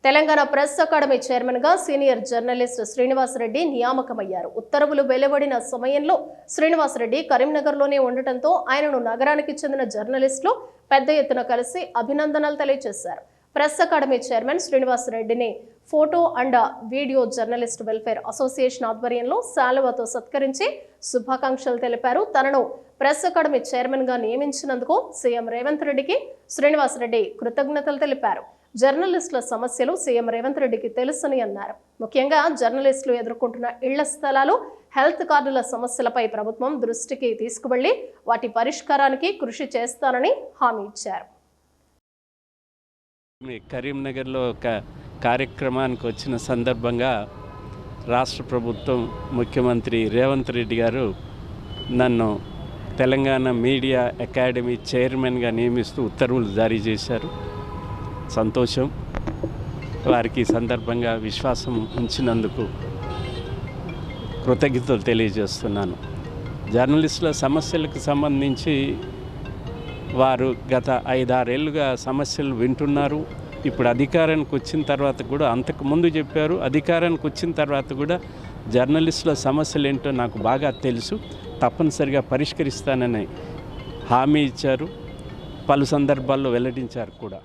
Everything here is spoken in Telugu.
తెలంగాణ ప్రెస్ అకాడమీ చైర్మన్గా సీనియర్ జర్నలిస్ట్ శ్రీనివాసరెడ్డి నియామకమయ్యారు. ఉత్తర్వులు వెలువడిన సమయంలో శ్రీనివాసరెడ్డి కరీంనగర్లోనే ఉండటంతో ఆయనను నగరానికి చెందిన జర్నలిస్టులు పెద్ద ఎత్తున కలిసి అభినందనలు తెలియజేశారు. ప్రెస్ అకాడమీ చైర్మన్ శ్రీనివాసరెడ్డిని photo and video journalist welfare association ఆధ్వర్యంలో శాలువాతో సత్కరించి శుభాకాంక్షలు తెలిపారు. తనను ప్రెస్ అకాడమీ చైర్మన్గా నియమించినందుకు సీఎం రేవంత్ రెడ్డికి శ్రీనివాసరెడ్డి కృతజ్ఞతలు తెలిపారు. జర్నలిస్టుల సమస్యలు సీఎం రేవంత్ రెడ్డికి తెలుసని అన్నారు. ముఖ్యంగా జర్నలిస్టులు ఎదుర్కొంటున్న ఇళ్ల స్థలాలు, హెల్త్ కార్డుల సమస్యలపై ప్రభుత్వం దృష్టికి తీసుకువెళ్లి వాటి పరిష్కారానికి కృషి చేస్తానని హామీ ఇచ్చారు. కరీంనగర్లో ఒక కార్యక్రమానికి వచ్చిన సందర్భంగా రాష్ట్ర ప్రభుత్వం ముఖ్యమంత్రి రేవంత్ రెడ్డి గారు నన్ను తెలంగాణ మీడియా అకాడమీ చైర్మన్గా నియమిస్తూ ఉత్తర్వులు జారీ చేశారు. సంతోషం. వారికి సందర్భంగా విశ్వాసం ఉంచినందుకు కృతజ్ఞతలు తెలియజేస్తున్నాను. జర్నలిస్టుల సమస్యలకు సంబంధించి వారు గత 5-6 ఏళ్ళుగా సమస్యలు వింటున్నారు. ఇప్పుడు అధికారానికి వచ్చిన తర్వాత కూడా, అంతకుముందు చెప్పారు, అధికారానికి వచ్చిన తర్వాత కూడా జర్నలిస్టుల సమస్యలు ఏంటో నాకు బాగా తెలుసు, తప్పనిసరిగా పరిష్కరిస్తానని హామీ ఇచ్చారు. పలు సందర్భాల్లో వెల్లడించారు కూడా.